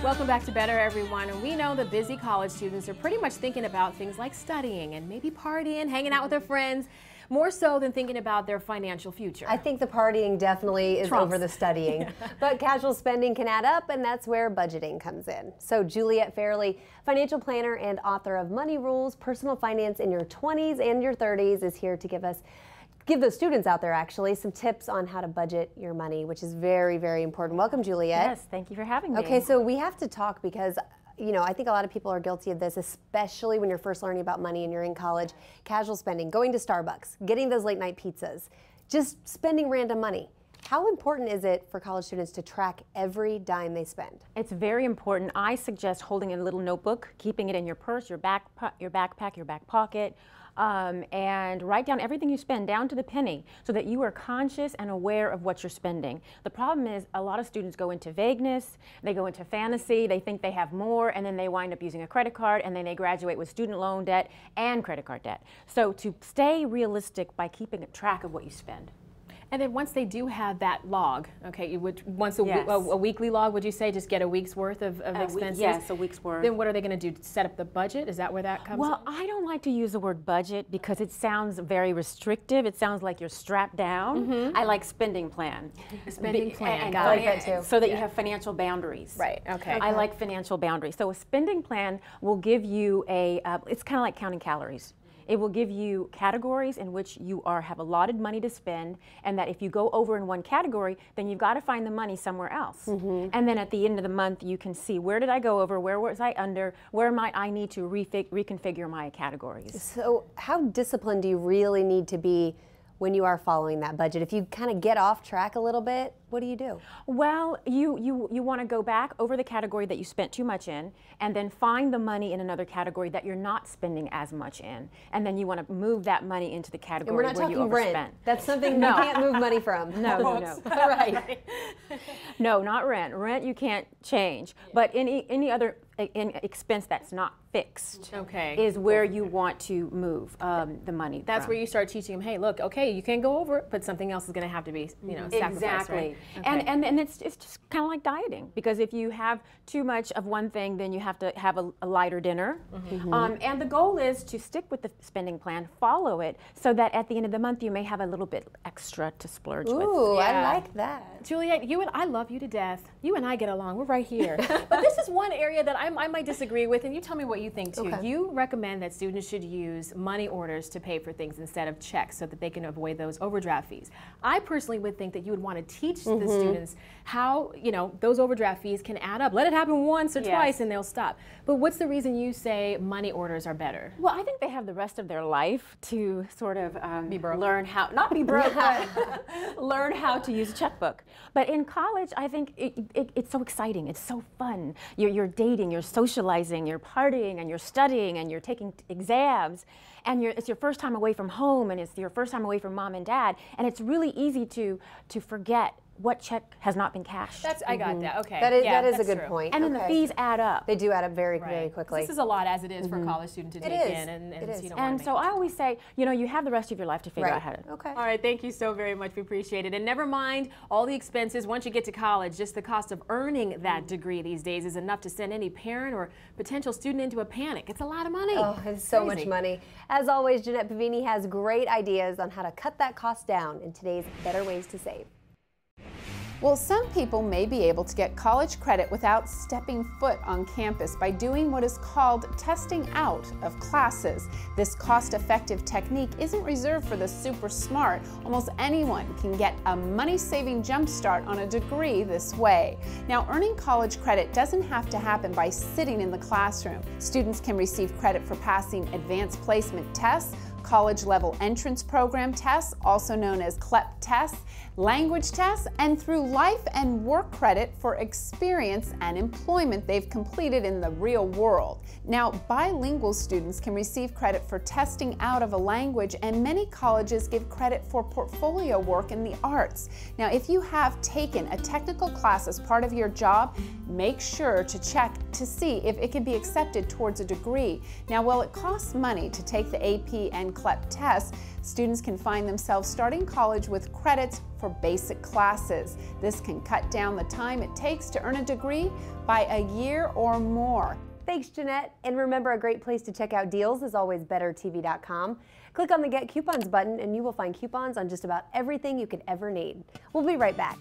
Welcome back to Better, everyone. And we know that busy college students are pretty much thinking about things like studying and maybe partying, hanging out with their friends, more so than thinking about their financial future. I think the partying definitely is over the studying. Yeah. But casual spending can add up, and that's where budgeting comes in. So Juliette Fairley, financial planner and author of Money Rules, Personal Finance in Your 20s and Your 30s, is here to give the students out there actually some tips on how to budget your money, which is very, very important. Welcome, Juliette. Yes, thank you for having me. Okay, so we have to talk because I think a lot of people are guilty of this, especially when you're first learning about money and you're in college. Casual spending, going to Starbucks, getting those late night pizzas, just spending random money. How important is it for college students to track every dime they spend? It's very important. I suggest holding a little notebook, keeping it in your purse, your backpack, your back pocket, and write down everything you spend down to the penny so that you are conscious and aware of what you're spending. The problem is a lot of students go into vagueness, they go into fantasy, they think they have more, and then they wind up using a credit card, and then they graduate with student loan debt and credit card debt. So to stay realistic by keeping a track of what you spend. And then once they do have that log, okay, you would once a weekly log, would you say, just get a week's worth of expenses? Yes, a week's worth. Then what are they going to do? Set up the budget? Is that where that comes in? Well, I don't like to use the word budget because it sounds very restrictive. It sounds like you're strapped down. Mm-hmm. I like spending plan. Spending plan. I like that too. So that you have financial boundaries. Right. Okay. I like financial boundaries. So a spending plan will give you it's kind of like counting calories. It will give you categories in which you have allotted money to spend, and that if you go over in one category, then you've got to find the money somewhere else. Mm-hmm. And then at the end of the month, you can see, where did I go over, where was I under, where might I need to reconfigure my categories. So how disciplined do you really need to be when you are following that budget? If you kind of get off track a little bit, what do you do? Well, you want to go back over the category that you spent too much in, and then find the money in another category that you're not spending as much in, and then you want to move that money into the category where you overspent. Rent. That's something you can't move money from. No. Right. No, not rent. Rent you can't change, but any other expense that's not fixed is where you want to move the money. That's where you start teaching them, hey, look, okay, you can't go over it, but something else is going to have to be, sacrificed. Exactly. Right? Okay. And it's just kind of like dieting, because if you have too much of one thing, then you have to have a lighter dinner. Mm-hmm. And the goal is to stick with the spending plan, follow it, so that at the end of the month you may have a little bit extra to splurge with. Ooh, yeah. I like that. Juliette, I love you to death. You and I get along. We're right here. But this is one area that I might disagree with, and you tell me what you think too. Okay. You recommend that students should use money orders to pay for things instead of checks so that they can avoid those overdraft fees. I personally would think that you would want to teach the students how, those overdraft fees can add up. Let it happen once or twice and they'll stop. But what's the reason you say money orders are better? Well, I think they have the rest of their life to sort of learn how, not be broke, but learn how to use a checkbook. But in college, I think it's so exciting. It's so fun. You're dating, you're socializing, you're partying, and you're studying, and you're taking exams, and it's your first time away from home, and it's your first time away from mom and dad, and it's really easy to forget what check has not been cashed. I got that. Okay. That is a good point. And then the fees add up. They do add up very quickly. This is a lot as it is for a college student to take in, and so I always say, you have the rest of your life to figure out how to. Okay. All right. Thank you so very much. We appreciate it. And never mind all the expenses once you get to college. Just the cost of earning that degree these days is enough to send any parent or potential student into a panic. It's a lot of money. Oh, it's so much money. As always, Juliette Fairley has great ideas on how to cut that cost down in today's Better Ways to Save. Well, some people may be able to get college credit without stepping foot on campus by doing what is called testing out of classes. This cost-effective technique isn't reserved for the super smart. Almost anyone can get a money-saving jumpstart on a degree this way. Now, earning college credit doesn't have to happen by sitting in the classroom. Students can receive credit for passing advanced placement tests, college-level entrance program tests, also known as CLEP tests, language tests, and through life and work credit for experience and employment they've completed in the real world. Now, bilingual students can receive credit for testing out of a language, and many colleges give credit for portfolio work in the arts. Now, if you have taken a technical class as part of your job, make sure to check to see if it can be accepted towards a degree. Now, while it costs money to take the AP and CLEP tests, students can find themselves starting college with credits for basic classes. This can cut down the time it takes to earn a degree by a year or more. Thanks, Jeanette. And remember, a great place to check out deals is always bettertv.com. Click on the Get Coupons button and you will find coupons on just about everything you could ever need. We'll be right back.